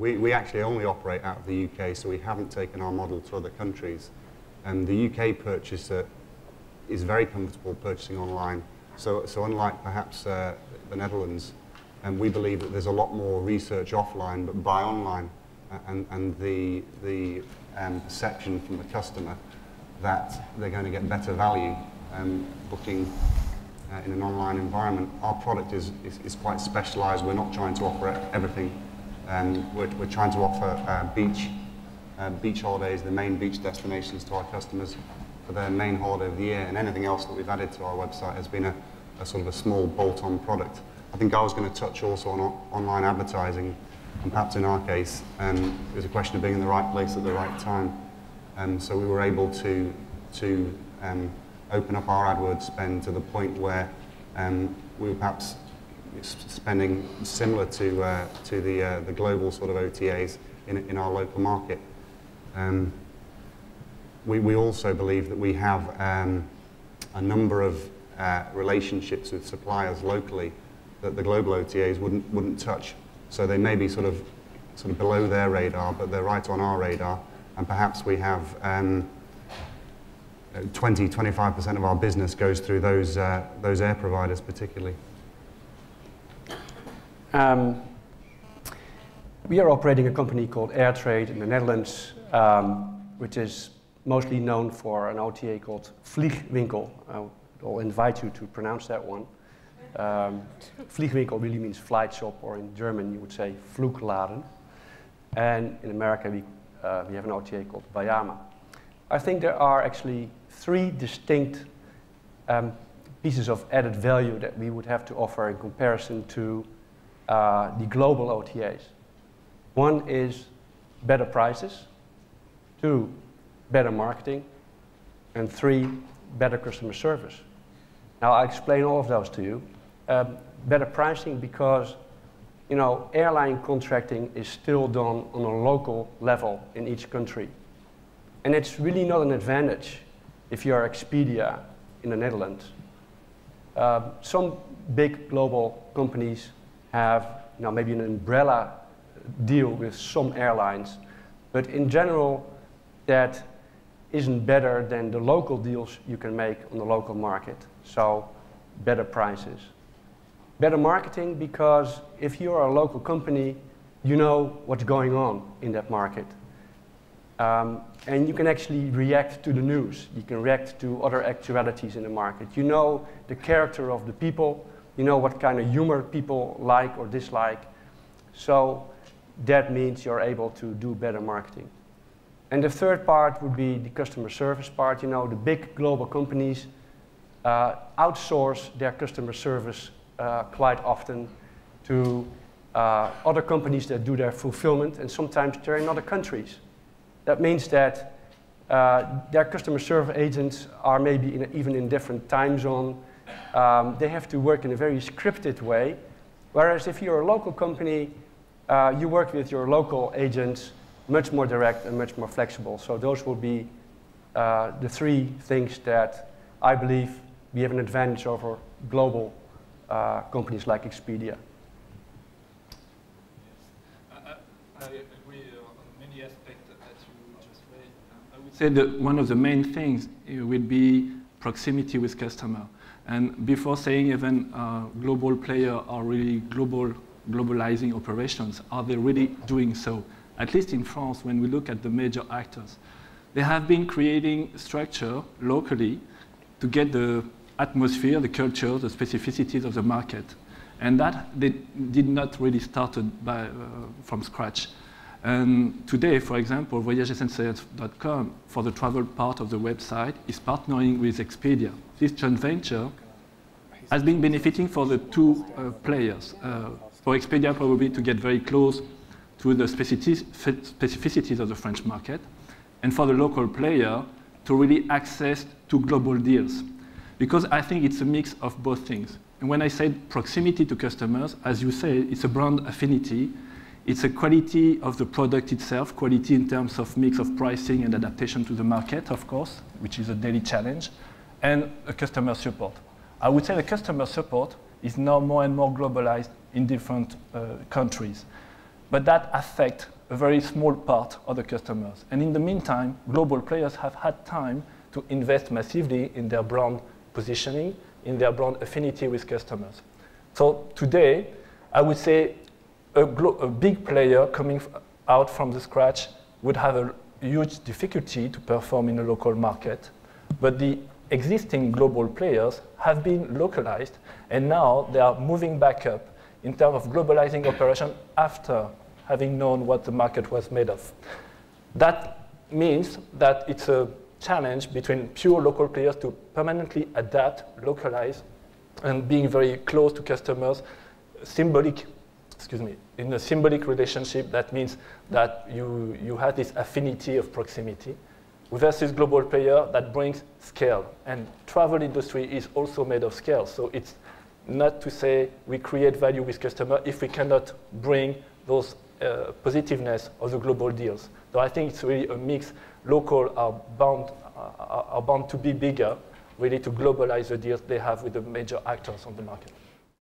We actually only operate out of the UK, so we haven't taken our model to other countries. And the UK purchaser is very comfortable purchasing online. So unlike perhaps the Netherlands, we believe that there's a lot more research offline, but buy online. And the perception from the customer that they're going to get better value booking in an online environment. Our product is quite specialised. We're not trying to offer everything. We're trying to offer beach holidays, the main beach destinations to our customers for their main holiday of the year, and anything else that we've added to our website has been a sort of a small bolt-on product. I think I was going to touch also on online advertising, and perhaps in our case, it was a question of being in the right place at the right time. So we were able to open up our AdWords spend to the point where we were perhaps spending similar to the global sort of OTAs in our local market. We also believe that we have a number of relationships with suppliers locally that the global OTAs wouldn't touch. So they may be sort of below their radar, but they're right on our radar. And perhaps we have 20–25% of our business goes through those air providers particularly. We are operating a company called Airtrade in the Netherlands, which is mostly known for an OTA called Vliegwinkel. I'll invite you to pronounce that one. Vliegwinkel really means flight shop, or in German you would say Flugladen. And in America we have an OTA called Bayama. I think there are actually three distinct pieces of added value that we would have to offer in comparison to the global OTAs. One is better prices, two, better marketing, and three, better customer service. Now I'll explain all of those to you. Better pricing because, you know, airline contracting is still done on a local level in each country. And it's really not an advantage if you are Expedia in the Netherlands. Some big global companies have, you know, maybe an umbrella deal with some airlines, but in general that isn't better than the local deals you can make on the local market. So better prices. Better marketing because if you are a local company, you know what's going on in that market. And you can actually react to the news. You can react to other actualities in the market. You know the character of the people. You know what kind of humor people like or dislike. So that means you're able to do better marketing. And the third part would be the customer service part. You know, the big global companies outsource their customer service quite often to other companies that do their fulfillment, and sometimes they're in other countries. That means that their customer service agents are maybe even in different time zone. They have to work in a very scripted way, whereas if you're a local company, you work with your local agents much more direct and much more flexible. So those will be the three things that I believe we have an advantage over global companies like Expedia. I agree on many aspects that you just raised. I would say that one of the main things would be proximity with customer. And before saying even global players are really globalizing operations, are they really doing so? At least in France, when we look at the major actors, they have been creating structure locally to get the atmosphere, the culture, the specificities of the market. And that they did not really start from scratch. And today, for example, voyagesncs.com, for the travel part of the website, is partnering with Expedia. This joint venture has been benefiting for the two players. For Expedia, probably to get very close to the specificities of the French market, and for the local player to really access to global deals. Because I think it's a mix of both things. And when I said proximity to customers, as you say, it's a brand affinity. It's a quality of the product itself, quality in terms of mix of pricing and adaptation to the market, of course, which is a daily challenge, and a customer support. I would say the customer support is now more and more globalized in different countries. but that affects a very small part of the customers. And in the meantime, global players have had time to invest massively in their brand positioning, in their brand affinity with customers. So today, I would say a big player coming out from the scratch would have a huge difficulty to perform in a local market, but the existing global players have been localized, and now they are moving back up in terms of globalizing operation after having known what the market was made of. That means that it's a challenge between pure local players to permanently adapt, localize, and being very close to customers, in a symbolic relationship. That means that you have this affinity of proximity versus global player that brings scale. And travel industry is also made of scale. So it's not to say we create value with customer if we cannot bring those positiveness of the global deals. So I think it's really a mix. Local are bound to be bigger, really to globalize the deals they have with the major actors on the market.